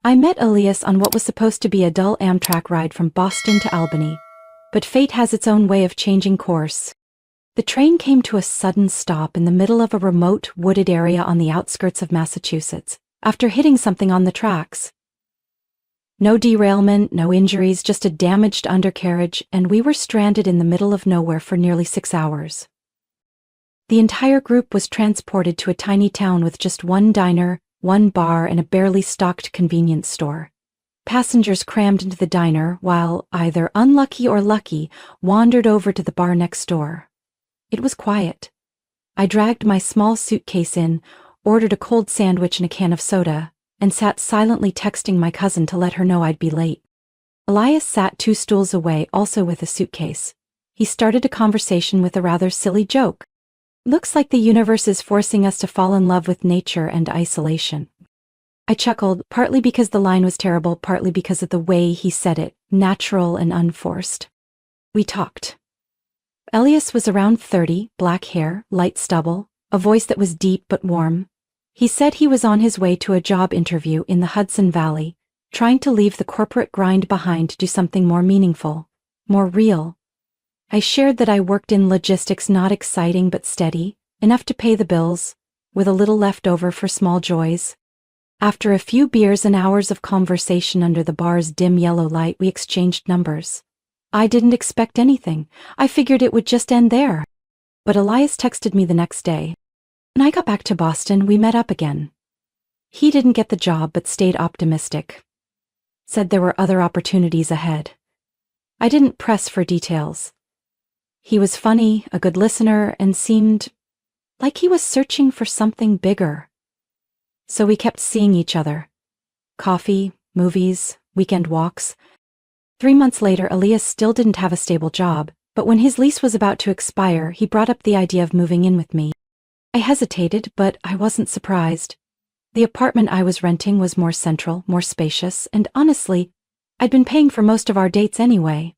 I met Elias on what was supposed to be a dull Amtrak ride from Boston to Albany, but fate has its own way of changing course. The train came to a sudden stop in the middle of a remote, wooded area on the outskirts of Massachusetts, after hitting something on the tracks. No derailment, no injuries, just a damaged undercarriage, and we were stranded in the middle of nowhere for nearly 6 hours. The entire group was transported to a tiny town with just one diner, one bar, and a barely stocked convenience store. Passengers crammed into the diner, while, either unlucky or lucky, wandered over to the bar next door. It was quiet. I dragged my small suitcase in, ordered a cold sandwich and a can of soda, and sat silently texting my cousin to let her know I'd be late. Elias sat 2 stools away, also with a suitcase. He started a conversation with a rather silly joke. "Looks like the universe is forcing us to fall in love with nature and isolation." I chuckled, partly because the line was terrible, partly because of the way he said it, natural and unforced. We talked. Elias was around 30, black hair, light stubble, a voice that was deep but warm. He said he was on his way to a job interview in the Hudson Valley, trying to leave the corporate grind behind to do something more meaningful, more real. I shared that I worked in logistics, not exciting but steady, enough to pay the bills, with a little left over for small joys. After a few beers and hours of conversation under the bar's dim yellow light, we exchanged numbers. I didn't expect anything. I figured it would just end there. But Elias texted me the next day. When I got back to Boston, we met up again. He didn't get the job but stayed optimistic. Said there were other opportunities ahead. I didn't press for details. He was funny, a good listener, and seemed like he was searching for something bigger. So we kept seeing each other. Coffee, movies, weekend walks. 3 months later, Elias still didn't have a stable job, but when his lease was about to expire, he brought up the idea of moving in with me. I hesitated, but I wasn't surprised. The apartment I was renting was more central, more spacious, and honestly, I'd been paying for most of our dates anyway.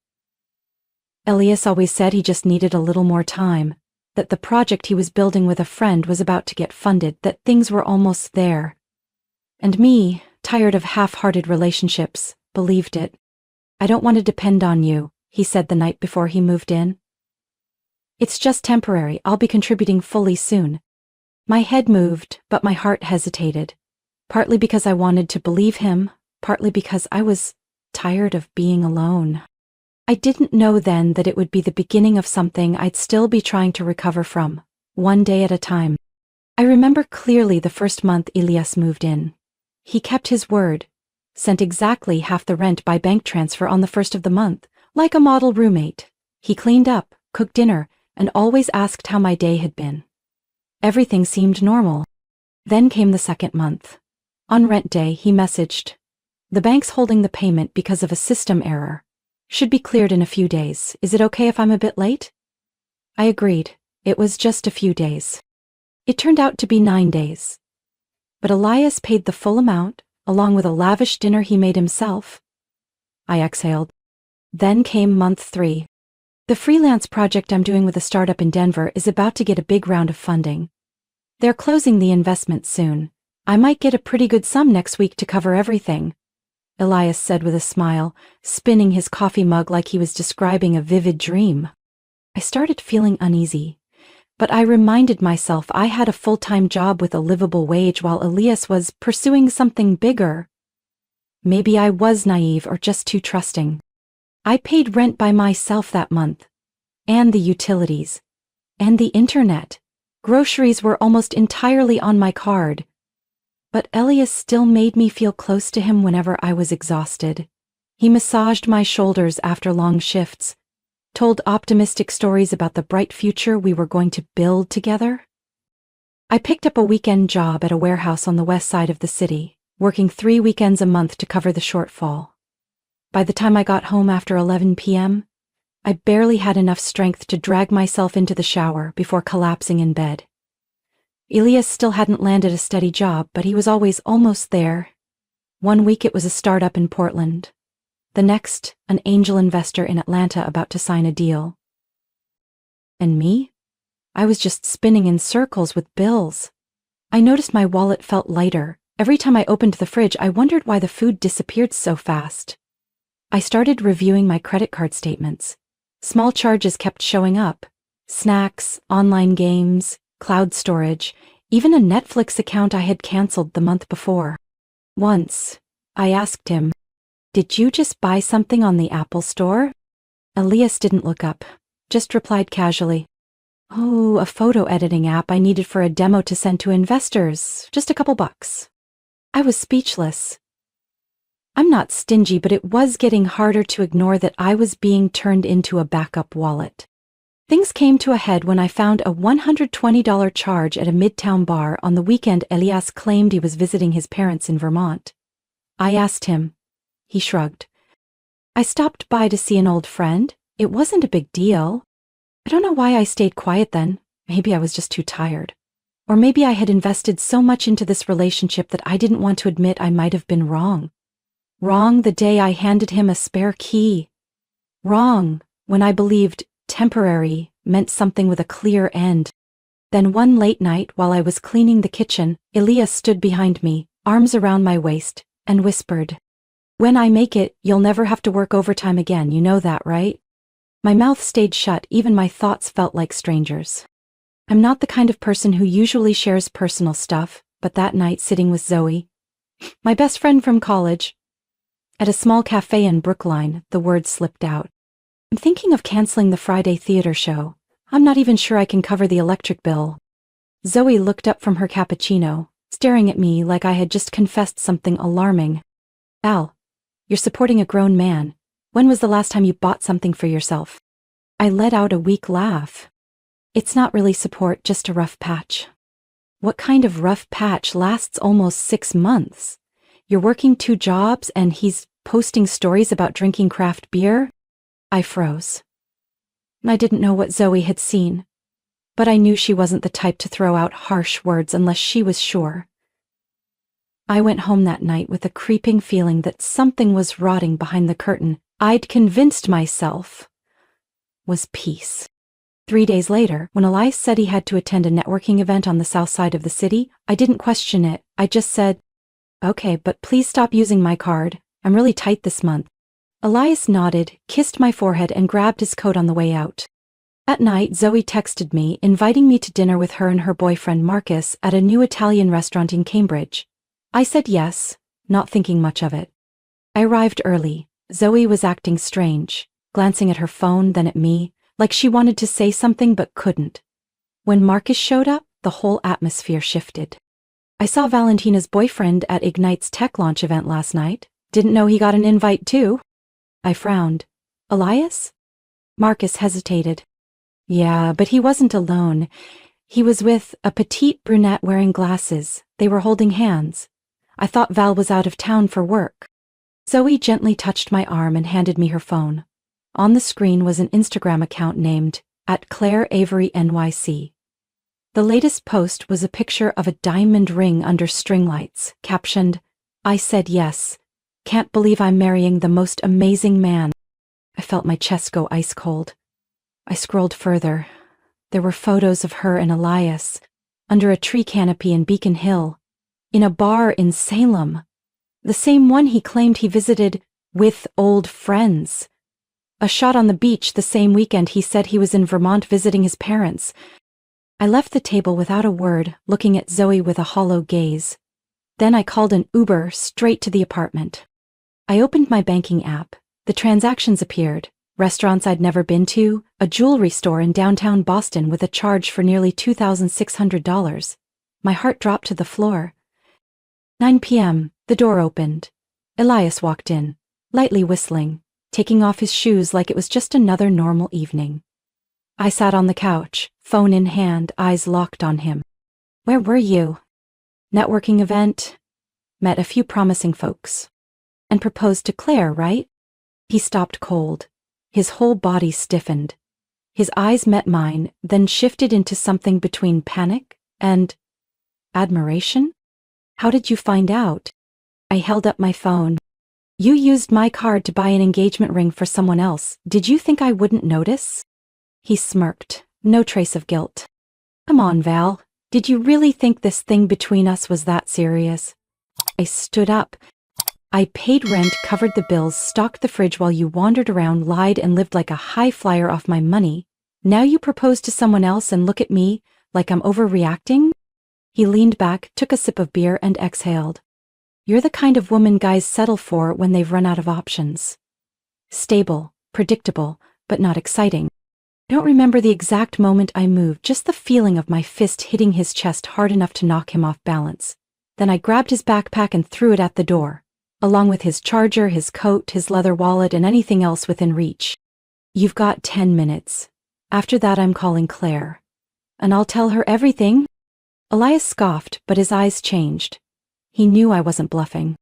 Elias always said he just needed a little more time, that the project he was building with a friend was about to get funded, that things were almost there. And me, tired of half-hearted relationships, believed it. "I don't want to depend on you," he said the night before he moved in. "It's just temporary. I'll be contributing fully soon." My head moved, but my heart hesitated, partly because I wanted to believe him, partly because I was tired of being alone. I didn't know then that it would be the beginning of something I'd still be trying to recover from, one day at a time. I remember clearly the first month Elias moved in. He kept his word, sent exactly half the rent by bank transfer on the first of the month, like a model roommate. He cleaned up, cooked dinner, and always asked how my day had been. Everything seemed normal. Then came the second month. On rent day, he messaged, "The bank's holding the payment because of a system error. Should be cleared in a few days. Is it okay if I'm a bit late?" I agreed. It was just a few days. It turned out to be 9 days. But Elias paid the full amount, along with a lavish dinner he made himself. I exhaled. Then came month 3. The freelance project I'm doing with a startup in Denver is about to get a big round of funding. They're closing the investment soon. I might get a pretty good sum next week to cover everything, Elias said with a smile, spinning his coffee mug like he was describing a vivid dream. I started feeling uneasy, but I reminded myself I had a full-time job with a livable wage while Elias was pursuing something bigger. Maybe I was naive or just too trusting. I paid rent by myself that month, and the utilities, and the internet. Groceries were almost entirely on my card. But Elias still made me feel close to him whenever I was exhausted. He massaged my shoulders after long shifts, told optimistic stories about the bright future we were going to build together. I picked up a weekend job at a warehouse on the west side of the city, working 3 weekends a month to cover the shortfall. By the time I got home after 11 p.m., I barely had enough strength to drag myself into the shower before collapsing in bed. Elias still hadn't landed a steady job, but he was always almost there. 1 week it was a startup in Portland. The next, an angel investor in Atlanta about to sign a deal. And me? I was just spinning in circles with bills. I noticed my wallet felt lighter, Every time I opened the fridge, I wondered why the food disappeared so fast. I started reviewing my credit card statements. Small charges kept showing up. Snacks, online games, cloud storage, even a Netflix account I had canceled the month before. Once, I asked him, "Did you just buy something on the Apple Store?" Elias didn't look up, just replied casually, "Oh, a photo editing app I needed for a demo to send to investors. Just a couple bucks." I was speechless. I'm not stingy, but it was getting harder to ignore that I was being turned into a backup wallet. Things came to a head when I found a $120 charge at a midtown bar on the weekend. Elias claimed he was visiting his parents in Vermont. I asked him. He shrugged. "I stopped by to see an old friend. It wasn't a big deal." I don't know why I stayed quiet then. Maybe I was just too tired. Or maybe I had invested so much into this relationship that I didn't want to admit I might have been wrong. Wrong the day I handed him a spare key. Wrong when I believed temporary meant something with a clear end. Then one late night while I was cleaning the kitchen, Elias stood behind me, arms around my waist, and whispered, "When I make it, you'll never have to work overtime again, you know that, right?" My mouth stayed shut, even my thoughts felt like strangers. I'm not the kind of person who usually shares personal stuff, but that night sitting with Zoe, my best friend from college, at a small cafe in Brookline, the words slipped out. "I'm thinking of canceling the Friday theater show. I'm not even sure I can cover the electric bill." Zoe looked up from her cappuccino, staring at me like I had just confessed something alarming. "Al, you're supporting a grown man. When was the last time you bought something for yourself?" I let out a weak laugh. "It's not really support, just a rough patch." "What kind of rough patch lasts almost 6 months? You're working 2 jobs and he's posting stories about drinking craft beer?" I froze. I didn't know what Zoe had seen, but I knew she wasn't the type to throw out harsh words unless she was sure. I went home that night with a creeping feeling that something was rotting behind the curtain I'd convinced myself was peace. 3 days later, when Elias said he had to attend a networking event on the south side of the city, I didn't question it. I just said, "Okay, but please stop using my card. I'm really tight this month." Elias nodded, kissed my forehead, and grabbed his coat on the way out. At night, Zoe texted me, inviting me to dinner with her and her boyfriend Marcus at a new Italian restaurant in Cambridge. I said yes, not thinking much of it. I arrived early. Zoe was acting strange, glancing at her phone, then at me, like she wanted to say something but couldn't. When Marcus showed up, the whole atmosphere shifted. "I saw Valentina's boyfriend at Ignite's tech launch event last night. Didn't know he got an invite too." I frowned. "Elias?" Marcus hesitated. "Yeah, but he wasn't alone. He was with a petite brunette wearing glasses. They were holding hands. I thought Val was out of town for work." Zoe gently touched my arm and handed me her phone. On the screen was an Instagram account named @ClaireAveryNYC. The latest post was a picture of a diamond ring under string lights, captioned, "I said yes. Can't believe I'm marrying the most amazing man." I felt my chest go ice cold. I scrolled further. There were photos of her and Elias, under a tree canopy in Beacon Hill, in a bar in Salem, the same one he claimed he visited with old friends. A shot on the beach the same weekend he said he was in Vermont visiting his parents. I left the table without a word, looking at Zoe with a hollow gaze. Then I called an Uber straight to the apartment. I opened my banking app. The transactions appeared. Restaurants I'd never been to, a jewelry store in downtown Boston with a charge for nearly $2,600. My heart dropped to the floor. 9 p.m., the door opened. Elias walked in, lightly whistling, taking off his shoes like it was just another normal evening. I sat on the couch, phone in hand, eyes locked on him. "Where were you?" "Networking event. Met a few promising folks." "And proposed to Claire, right?" He stopped cold. His whole body stiffened. His eyes met mine, then shifted into something between panic and admiration. "How did you find out?" I held up my phone. "You used my card to buy an engagement ring for someone else. Did you think I wouldn't notice?" He smirked, no trace of guilt. "Come on, Val. Did you really think this thing between us was that serious?" I stood up. I paid rent, covered the bills, stocked the fridge while you wandered around, lied, and lived like a high flyer off my money. Now you propose to someone else and look at me like I'm overreacting? He leaned back, took a sip of beer, and exhaled. You're the kind of woman guys settle for when they've run out of options. Stable, predictable, but not exciting. I don't remember the exact moment I moved, just the feeling of my fist hitting his chest hard enough to knock him off balance. Then I grabbed his backpack and threw it at the door, along with his charger, his coat, his leather wallet, and anything else within reach. You've got 10 minutes. After that I'm calling Claire. And I'll tell her everything? Elias scoffed, but his eyes changed. He knew I wasn't bluffing.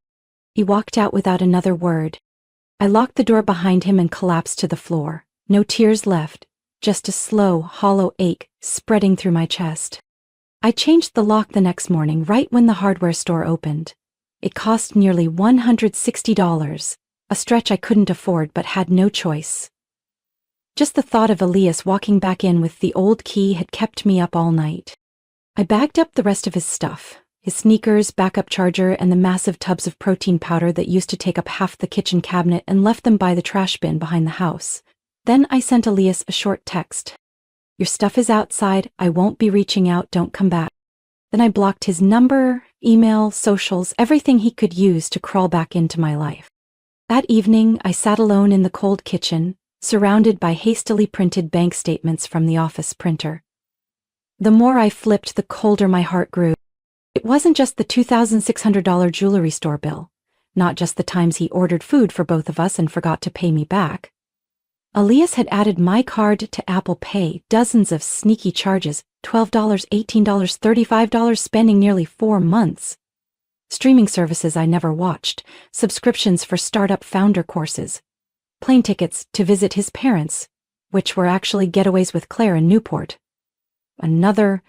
He walked out without another word. I locked the door behind him and collapsed to the floor. No tears left, just a slow, hollow ache spreading through my chest. I changed the lock the next morning right when the hardware store opened. It cost nearly $160, a stretch I couldn't afford but had no choice. Just the thought of Elias walking back in with the old key had kept me up all night. I bagged up the rest of his stuff, his sneakers, backup charger, and the massive tubs of protein powder that used to take up half the kitchen cabinet, and left them by the trash bin behind the house. Then I sent Elias a short text. Your stuff is outside, I won't be reaching out, don't come back. Then I blocked his number, email, socials, everything he could use to crawl back into my life. That evening, I sat alone in the cold kitchen, surrounded by hastily printed bank statements from the office printer. The more I flipped, the colder my heart grew. It wasn't just the $2,600 jewelry store bill, not just the times he ordered food for both of us and forgot to pay me back. Elias had added my card to Apple Pay, dozens of sneaky charges, $12, $18, $35, spending nearly 4 months. Streaming services I never watched, subscriptions for startup founder courses, plane tickets to visit his parents, which were actually getaways with Claire in Newport. Another...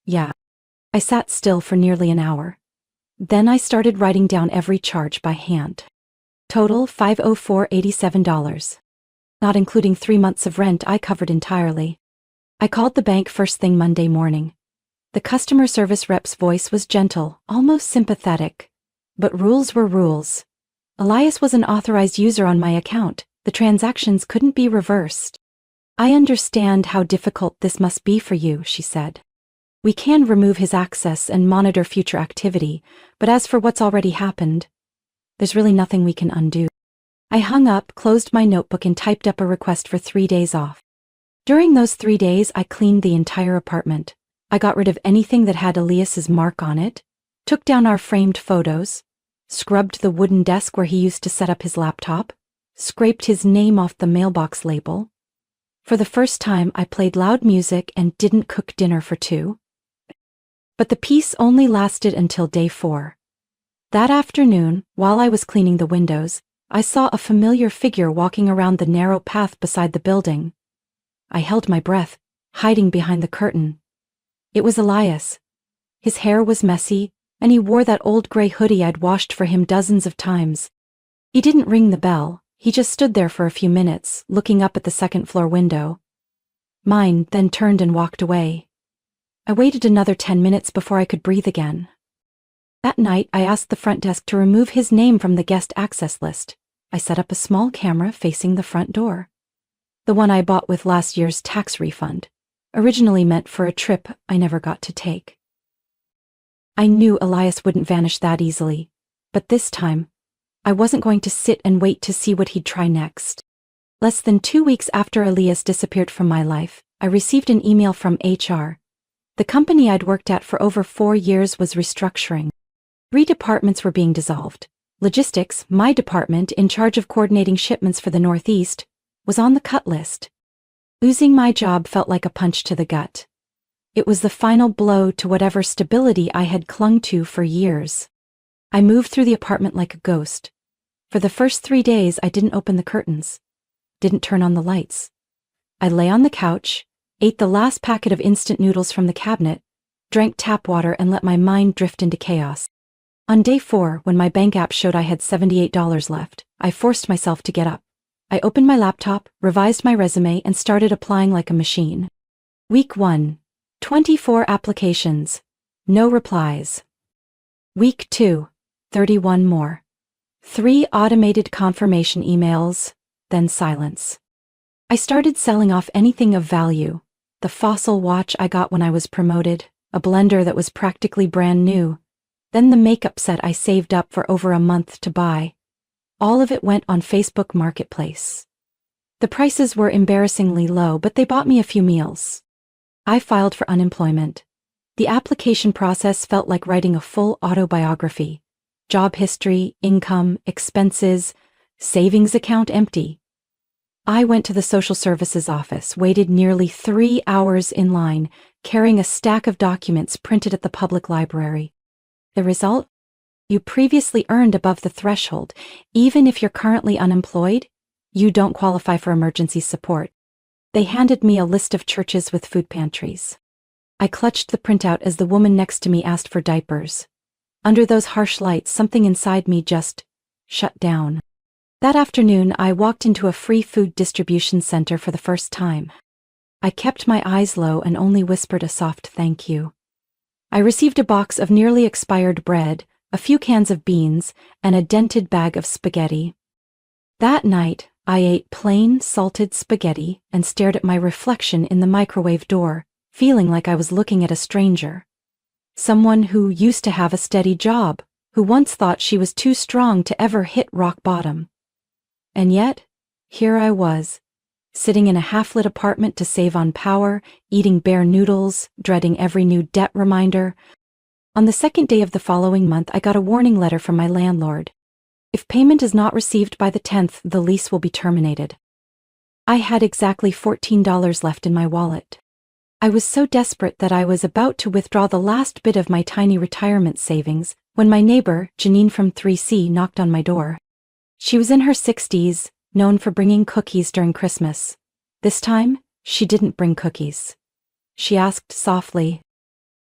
Yeah. I sat still for nearly an hour. Then I started writing down every charge by hand. Total $504.87. Not including 3 months of rent I covered entirely. I called the bank first thing Monday morning. The customer service rep's voice was gentle, almost sympathetic. But rules were rules. Elias was an authorized user on my account. The transactions couldn't be reversed. I understand how difficult this must be for you, she said. We can remove his access and monitor future activity, but as for what's already happened, there's really nothing we can undo. I hung up, closed my notebook, and typed up a request for 3 days off. During those 3 days, I cleaned the entire apartment. I got rid of anything that had Elias's mark on it, took down our framed photos, scrubbed the wooden desk where he used to set up his laptop, scraped his name off the mailbox label. For the first time, I played loud music and didn't cook dinner for 2. But the peace only lasted until day 4. That afternoon, while I was cleaning the windows, I saw a familiar figure walking around the narrow path beside the building. I held my breath, hiding behind the curtain. It was Elias. His hair was messy, and he wore that old gray hoodie I'd washed for him dozens of times. He didn't ring the bell, he just stood there for a few minutes, looking up at the second-floor window. Mine then turned and walked away. I waited another 10 minutes before I could breathe again. That night, I asked the front desk to remove his name from the guest access list. I set up a small camera facing the front door. The one I bought with last year's tax refund, originally meant for a trip I never got to take. I knew Elias wouldn't vanish that easily, but this time, I wasn't going to sit and wait to see what he'd try next. Less than 2 weeks after Elias disappeared from my life, I received an email from HR. The company I'd worked at for over 4 years was restructuring. 3 departments were being dissolved. Logistics, my department in charge of coordinating shipments for the Northeast, was on the cut list. Losing my job felt like a punch to the gut. It was the final blow to whatever stability I had clung to for years. I moved through the apartment like a ghost. For the first 3 days, I didn't open the curtains, didn't turn on the lights. I lay on the couch, ate the last packet of instant noodles from the cabinet, drank tap water, and let my mind drift into chaos. On day 4, when my bank app showed I had $78 left, I forced myself to get up. I opened my laptop, revised my resume, and started applying like a machine. Week 1. 24 applications. No replies. Week 2, 31 more. 3 automated confirmation emails, then silence. I started selling off anything of value. The fossil watch I got when I was promoted, a blender that was practically brand new, then the makeup set I saved up for over a month to buy. All of it went on Facebook Marketplace. The prices were embarrassingly low, but they bought me a few meals. I filed for unemployment. The application process felt like writing a full autobiography. Job history, income, expenses, savings account empty. I went to the social services office, waited nearly 3 hours in line, carrying a stack of documents printed at the public library. The result? You previously earned above the threshold. Even if you're currently unemployed, you don't qualify for emergency support. They handed me a list of churches with food pantries. I clutched the printout as the woman next to me asked for diapers. Under those harsh lights, something inside me just shut down. That afternoon, I walked into a free food distribution center for the first time. I kept my eyes low and only whispered a soft thank you. I received a box of nearly expired bread, a few cans of beans, and a dented bag of spaghetti. That night, I ate plain, salted spaghetti and stared at my reflection in the microwave door, feeling like I was looking at a stranger. Someone who used to have a steady job, who once thought she was too strong to ever hit rock bottom. And yet, here I was, sitting in a half-lit apartment to save on power, eating bare noodles, dreading every new debt reminder. On the second day of the following month, I got a warning letter from my landlord. If payment is not received by the 10th, the lease will be terminated. I had exactly $14 left in my wallet. I was so desperate that I was about to withdraw the last bit of my tiny retirement savings when my neighbor, Janine from 3C, knocked on my door. She was in her 60s, known for bringing cookies during Christmas. This time, she didn't bring cookies. She asked softly,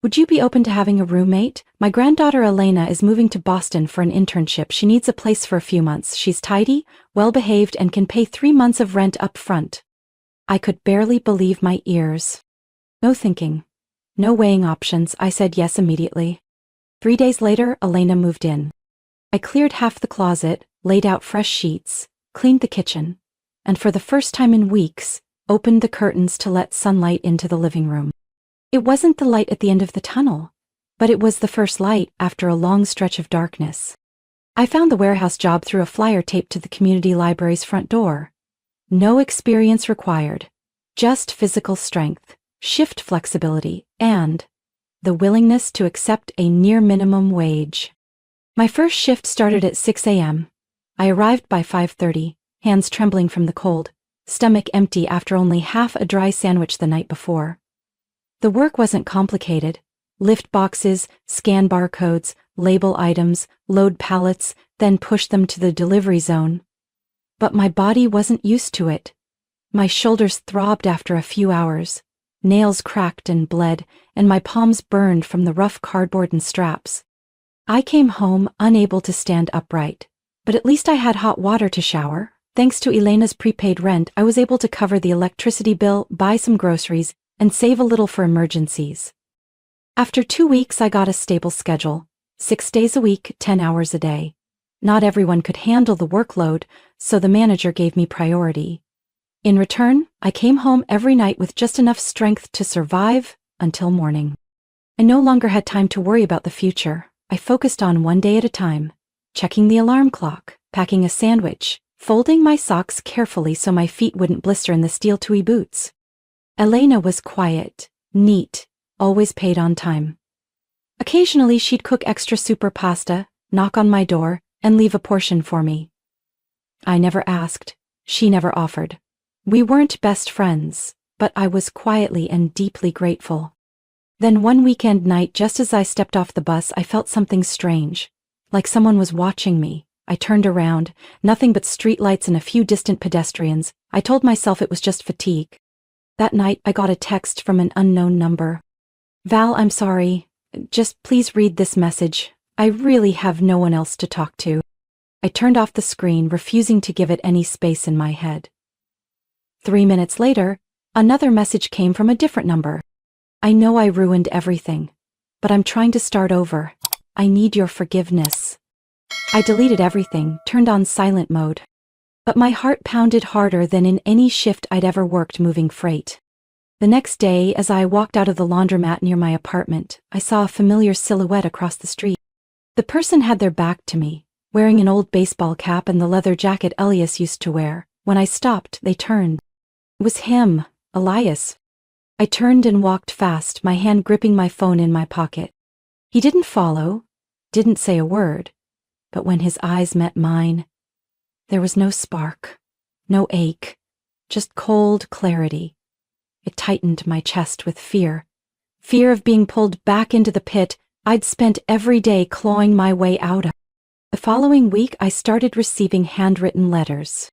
"Would you be open to having a roommate? My granddaughter Elena is moving to Boston for an internship. She needs a place for a few months. She's tidy, well-behaved, and can pay 3 months of rent up front." I could barely believe my ears. No thinking, no weighing options, I said yes immediately. 3 days later, Elena moved in. I cleared half the closet, laid out fresh sheets, cleaned the kitchen, and for the first time in weeks, opened the curtains to let sunlight into the living room. It wasn't the light at the end of the tunnel, but it was the first light after a long stretch of darkness. I found the warehouse job through a flyer taped to the community library's front door. No experience required, just physical strength, shift flexibility, and the willingness to accept a near minimum wage. My first shift started at 6 a.m. I arrived by 5:30, hands trembling from the cold, stomach empty after only half a dry sandwich the night before. The work wasn't complicated. Lift boxes, scan barcodes, label items, load pallets, then push them to the delivery zone. But my body wasn't used to it. My shoulders throbbed after a few hours. Nails cracked and bled, and my palms burned from the rough cardboard and straps. I came home unable to stand upright, but at least I had hot water to shower. Thanks to Elena's prepaid rent, I was able to cover the electricity bill, buy some groceries, and save a little for emergencies. After 2 weeks, I got a stable schedule, 6 days a week, 10 hours a day. Not everyone could handle the workload, so the manager gave me priority. In return, I came home every night with just enough strength to survive until morning. I no longer had time to worry about the future. I focused on one day at a time, checking the alarm clock, packing a sandwich, folding my socks carefully so my feet wouldn't blister in the steel-toe boots. Elena was quiet, neat, always paid on time. Occasionally she'd cook extra soup or pasta, knock on my door, and leave a portion for me. I never asked, she never offered. We weren't best friends, but I was quietly and deeply grateful. Then one weekend night, just as I stepped off the bus, I felt something strange, like someone was watching me. I turned around, nothing but streetlights and a few distant pedestrians. I told myself it was just fatigue. That night, I got a text from an unknown number. "Val, I'm sorry. Just please read this message. I really have no one else to talk to." I turned off the screen, refusing to give it any space in my head. 3 minutes later, another message came from a different number. "I know I ruined everything. but I'm trying to start over. I need your forgiveness. I deleted everything, turned on silent mode. But my heart pounded harder than in any shift I'd ever worked moving freight. The next day, as I walked out of the laundromat near my apartment, I saw a familiar silhouette across the street. The person had their back to me, wearing an old baseball cap and the leather jacket Elias used to wear. When I stopped, they turned. It was him, Elias. I turned and walked fast, my hand gripping my phone in my pocket. He didn't follow, didn't say a word, but when his eyes met mine, there was no spark, no ache, just cold clarity. It tightened my chest with fear. Fear of being pulled back into the pit I'd spent every day clawing my way out of. The following week, I started receiving handwritten letters.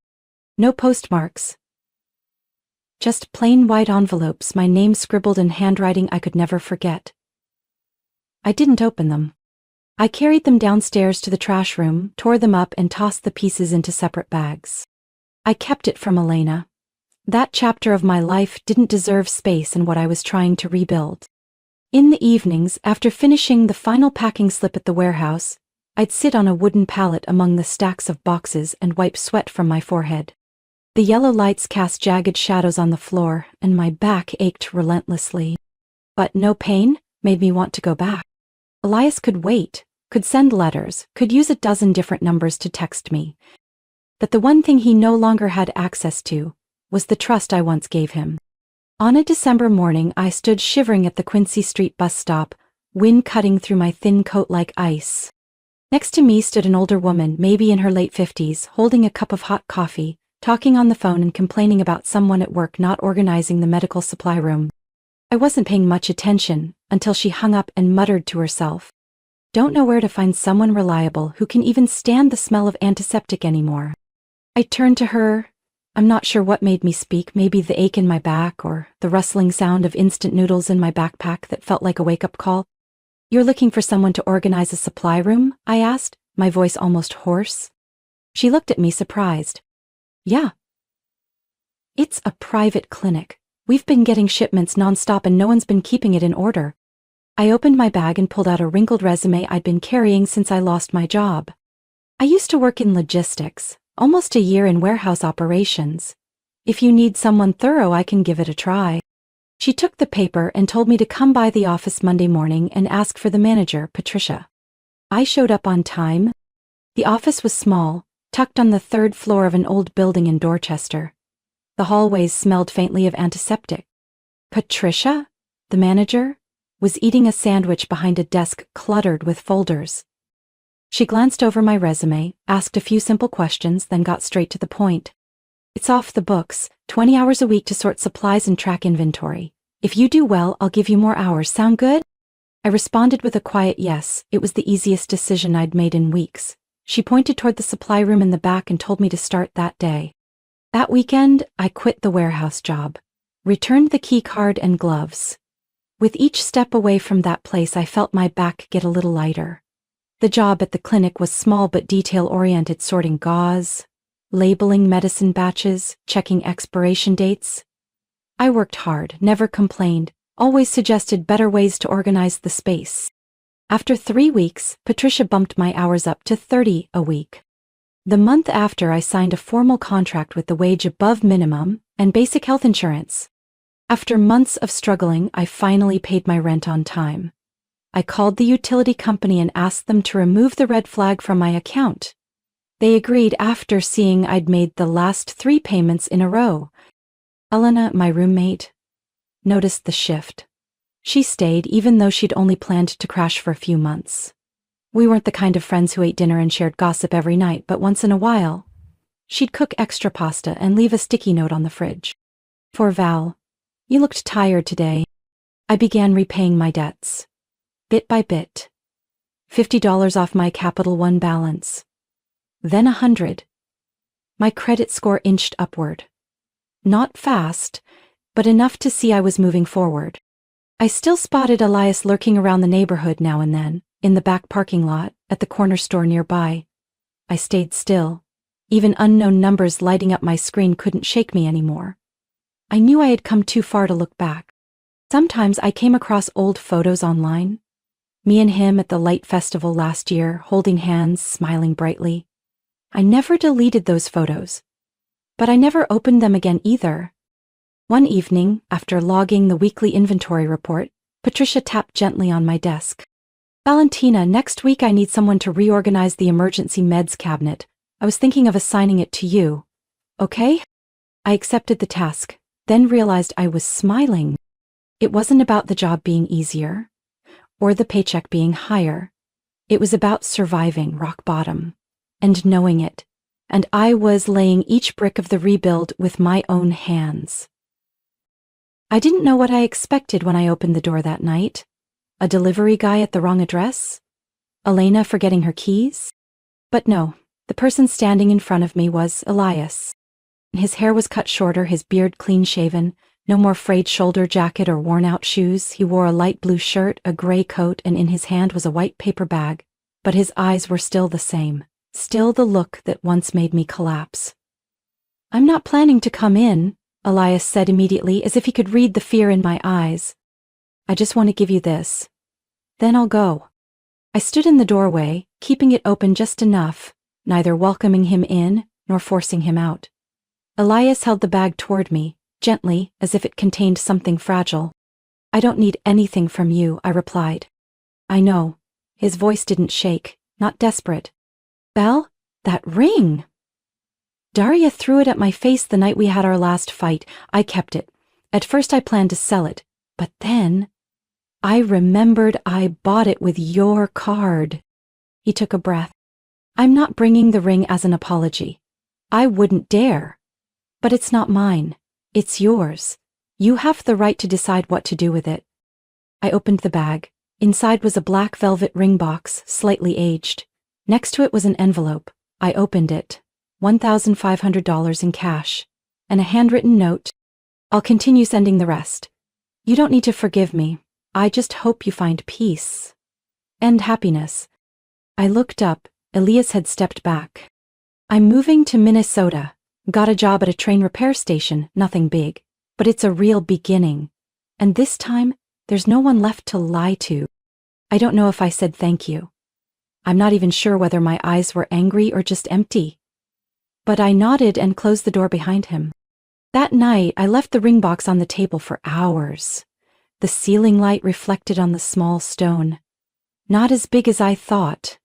No postmarks. Just plain white envelopes, my name scribbled in handwriting I could never forget. I didn't open them. I carried them downstairs to the trash room, tore them up, and tossed the pieces into separate bags. I kept it from Elena. That chapter of my life didn't deserve space in what I was trying to rebuild. In the evenings, after finishing the final packing slip at the warehouse, I'd sit on a wooden pallet among the stacks of boxes and wipe sweat from my forehead. The yellow lights cast jagged shadows on the floor, and my back ached relentlessly. But no pain made me want to go back. Elias could wait, could send letters, could use a dozen different numbers to text me. But the one thing he no longer had access to was the trust I once gave him. On a December morning, I stood shivering at the Quincy Street bus stop, wind cutting through my thin coat like ice. Next to me stood an older woman, maybe in her late 50s, holding a cup of hot coffee, talking on the phone and complaining about someone at work not organizing the medical supply room. I wasn't paying much attention until she hung up and muttered to herself, "Don't know where to find someone reliable who can even stand the smell of antiseptic anymore." I turned to her. I'm not sure what made me speak, maybe the ache in my back or the rustling sound of instant noodles in my backpack that felt like a wake-up call. "You're looking for someone to organize a supply room?" I asked, my voice almost hoarse. She looked at me surprised. "Yeah. It's a private clinic. We've been getting shipments nonstop and no one's been keeping it in order." I opened my bag and pulled out a wrinkled resume I'd been carrying since I lost my job. I used to work in logistics, almost a year in warehouse operations. If you need someone thorough, I can give it a try. She took the paper and told me to come by the office Monday morning and ask for the manager, Patricia. I showed up on time. The office was small, tucked on the third floor of an old building in Dorchester. The hallways smelled faintly of antiseptic. Patricia, the manager, was eating a sandwich behind a desk cluttered with folders. She glanced over my resume, asked a few simple questions, then got straight to the point. "It's off the books, 20 hours a week to sort supplies and track inventory. If you do well, I'll give you more hours. Sound good?" I responded with a quiet yes. It was the easiest decision I'd made in weeks. She pointed toward the supply room in the back and told me to start that day. That weekend, I quit the warehouse job, returned the key card and gloves. With each step away from that place, I felt my back get a little lighter. The job at the clinic was small but detail-oriented, sorting gauze, labeling medicine batches, checking expiration dates. I worked hard, never complained, always suggested better ways to organize the space. After 3 weeks, Patricia bumped my hours up to 30 a week. The month after, I signed a formal contract with the wage above minimum and basic health insurance. After months of struggling, I finally paid my rent on time. I called the utility company and asked them to remove the red flag from my account. They agreed after seeing I'd made the last 3 payments in a row. Elena, my roommate, noticed the shift. She stayed even though she'd only planned to crash for a few months. We weren't the kind of friends who ate dinner and shared gossip every night, but once in a while, she'd cook extra pasta and leave a sticky note on the fridge. "For Val, you looked tired today." I began repaying my debts. Bit by bit. $50 off my Capital One balance. Then $100. My credit score inched upward. Not fast, but enough to see I was moving forward. I still spotted Elias lurking around the neighborhood now and then, in the back parking lot, at the corner store nearby. I stayed still. Even unknown numbers lighting up my screen couldn't shake me anymore. I knew I had come too far to look back. Sometimes I came across old photos online. Me and him at the light festival last year, holding hands, smiling brightly. I never deleted those photos. But I never opened them again either. One evening, after logging the weekly inventory report, Patricia tapped gently on my desk. Valentina, next week I need someone to reorganize the emergency meds cabinet. I was thinking of assigning it to you. Okay? I accepted the task, then realized I was smiling. It wasn't about the job being easier, or the paycheck being higher. It was about surviving rock bottom, and knowing it, and I was laying each brick of the rebuild with my own hands. I didn't know what I expected when I opened the door that night. A delivery guy at the wrong address? Elena forgetting her keys? But no, the person standing in front of me was Elias. His hair was cut shorter, his beard clean-shaven, no more frayed shoulder jacket or worn-out shoes. He wore a light blue shirt, a gray coat, and in his hand was a white paper bag. But his eyes were still the same, still the look that once made me collapse. "I'm not planning to come in," Elias said immediately, as if he could read the fear in my eyes. "I just want to give you this. Then I'll go." I stood in the doorway, keeping it open just enough, neither welcoming him in nor forcing him out. Elias held the bag toward me, gently, as if it contained something fragile. "I don't need anything from you," I replied. "I know." His voice didn't shake, not desperate. "Val, that ring!" "Daria threw it at my face the night we had our last fight. I kept it. At first I planned to sell it, but then I remembered I bought it with your card." He took a breath. "I'm not bringing the ring as an apology. I wouldn't dare. But it's not mine. It's yours. You have the right to decide what to do with it." I opened the bag. Inside was a black velvet ring box, slightly aged. Next to it was an envelope. I opened it. $1,500 in cash. And a handwritten note. "I'll continue sending the rest. You don't need to forgive me. I just hope you find peace. And happiness." I looked up. Elias had stepped back. "I'm moving to Minnesota. Got a job at a train repair station, nothing big. But it's a real beginning. And this time, there's no one left to lie to." I don't know if I said thank you. I'm not even sure whether my eyes were angry or just empty. But I nodded and closed the door behind him. That night, I left the ring box on the table for hours. The ceiling light reflected on the small stone. Not as big as I thought.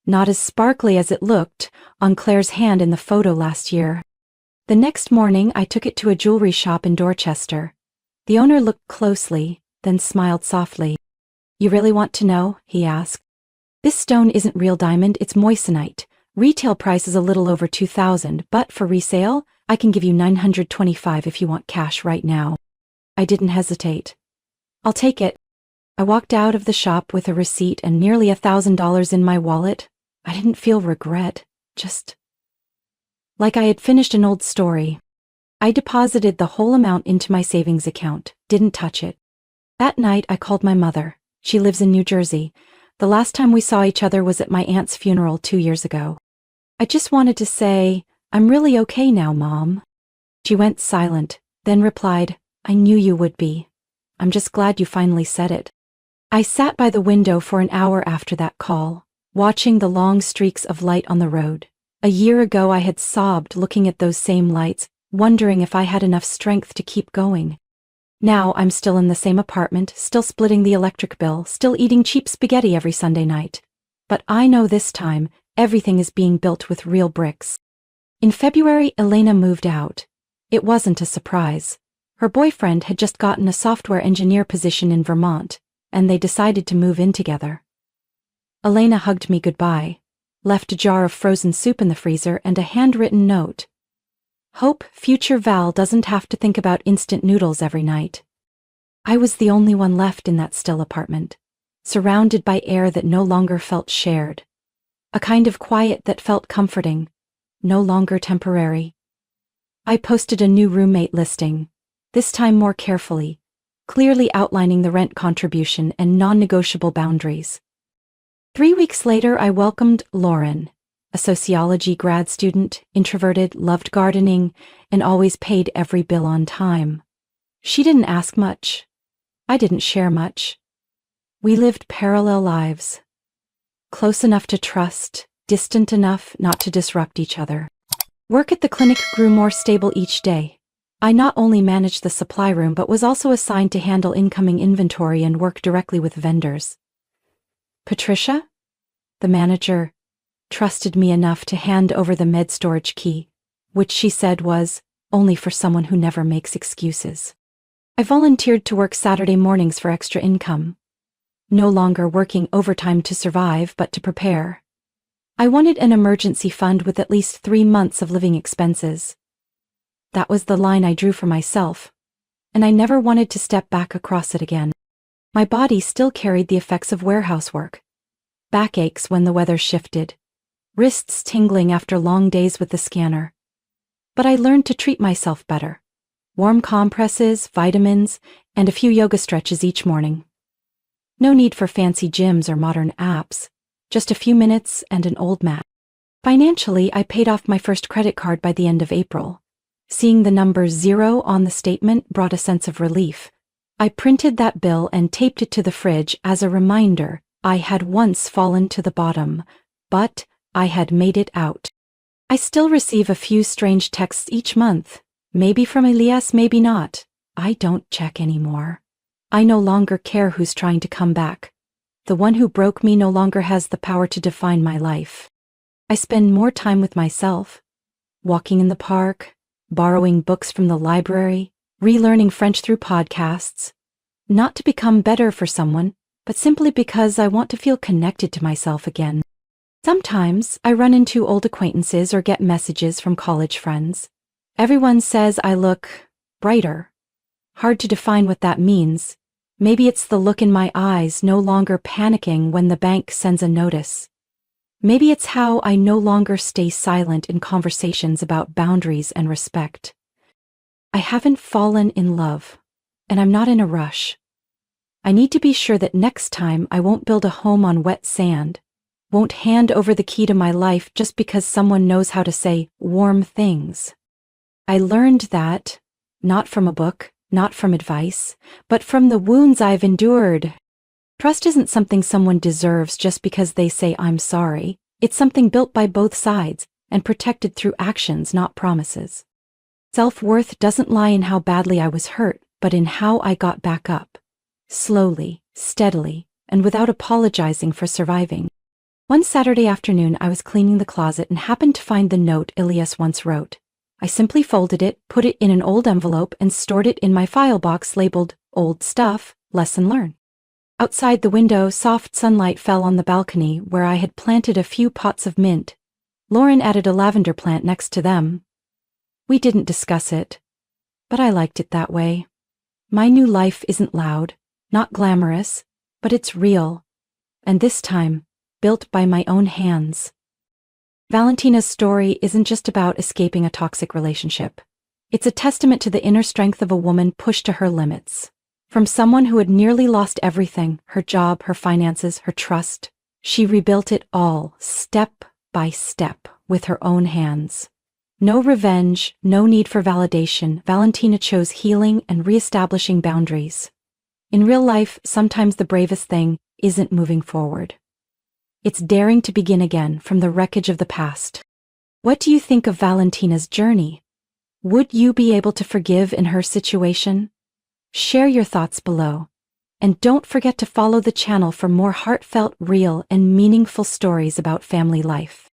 Not as sparkly as it looked on Claire's hand in the photo last year. The next morning, I took it to a jewelry shop in Dorchester. The owner looked closely, then smiled softly. "You really want to know?" he asked. "This stone isn't real diamond, it's moissanite. Retail price is a little over $2,000, but for resale, I can give you $925 if you want cash right now." I didn't hesitate. "I'll take it." I walked out of the shop with a receipt and nearly $1,000 in my wallet. I didn't feel regret, just like I had finished an old story. I deposited the whole amount into my savings account, didn't touch it. That night, I called my mother. She lives in New Jersey. The last time we saw each other was at my aunt's funeral 2 years ago. I just wanted to say, "I'm really okay now, Mom." She went silent, then replied, "I knew you would be. I'm just glad you finally said it." I sat by the window for an hour after that call, watching the long streaks of light on the road. A year ago I had sobbed looking at those same lights, wondering if I had enough strength to keep going. Now I'm still in the same apartment, still splitting the electric bill, still eating cheap spaghetti every Sunday night. But I know this time, everything is being built with real bricks. In February, Elena moved out. It wasn't a surprise. Her boyfriend had just gotten a software engineer position in Vermont, and they decided to move in together. Elena hugged me goodbye, left a jar of frozen soup in the freezer and a handwritten note. "Hope future Val doesn't have to think about instant noodles every night." I was the only one left in that still apartment, surrounded by air that no longer felt shared. A kind of quiet that felt comforting, no longer temporary. I posted a new roommate listing, this time more carefully, clearly outlining the rent contribution and non-negotiable boundaries. 3 weeks later, I welcomed Lauren, a sociology grad student, introverted, loved gardening, and always paid every bill on time. She didn't ask much. I didn't share much. We lived parallel lives. Close enough to trust, distant enough not to disrupt each other. Work at the clinic grew more stable each day. I not only managed the supply room but was also assigned to handle incoming inventory and work directly with vendors. Patricia, the manager, trusted me enough to hand over the med storage key, which she said was only for someone who never makes excuses. I volunteered to work Saturday mornings for extra income. No longer working overtime to survive but to prepare. I wanted an emergency fund with at least 3 months of living expenses. That was the line I drew for myself, and I never wanted to step back across it again. My body still carried the effects of warehouse work. Backaches when the weather shifted. Wrists tingling after long days with the scanner. But I learned to treat myself better. Warm compresses, vitamins, and a few yoga stretches each morning. No need for fancy gyms or modern apps, just a few minutes and an old mat. Financially, I paid off my first credit card by the end of April. Seeing the number 0 on the statement brought a sense of relief. I printed that bill and taped it to the fridge as a reminder I had once fallen to the bottom, but I had made it out. I still receive a few strange texts each month, maybe from Elias, maybe not. I don't check anymore. I no longer care who's trying to come back. The one who broke me no longer has the power to define my life. I spend more time with myself, walking in the park, borrowing books from the library, relearning French through podcasts, not to become better for someone, but simply because I want to feel connected to myself again. Sometimes I run into old acquaintances or get messages from college friends. Everyone says I look brighter. Hard to define what that means. Maybe it's the look in my eyes, no longer panicking when the bank sends a notice. Maybe it's how I no longer stay silent in conversations about boundaries and respect. I haven't fallen in love, and I'm not in a rush. I need to be sure that next time I won't build a home on wet sand, won't hand over the key to my life just because someone knows how to say warm things. I learned that, not from a book, not from advice, but from the wounds I've endured. Trust isn't something someone deserves just because they say I'm sorry. It's something built by both sides and protected through actions, not promises. Self-worth doesn't lie in how badly I was hurt, but in how I got back up. Slowly, steadily, and without apologizing for surviving. One Saturday afternoon, I was cleaning the closet and happened to find the note Elias once wrote. I simply folded it, put it in an old envelope, and stored it in my file box labeled Old Stuff, Lesson Learned. Outside the window, soft sunlight fell on the balcony where I had planted a few pots of mint. Lauren added a lavender plant next to them. We didn't discuss it, but I liked it that way. My new life isn't loud, not glamorous, but it's real, and this time, built by my own hands. Valentina's story isn't just about escaping a toxic relationship. It's a testament to the inner strength of a woman pushed to her limits. From someone who had nearly lost everything, her job, her finances, her trust, she rebuilt it all, step by step, with her own hands. No revenge, no need for validation. Valentina chose healing and reestablishing boundaries. In real life, sometimes the bravest thing isn't moving forward. It's daring to begin again from the wreckage of the past. What do you think of Valentina's journey? Would you be able to forgive in her situation? Share your thoughts below. And don't forget to follow the channel for more heartfelt, real, and meaningful stories about family life.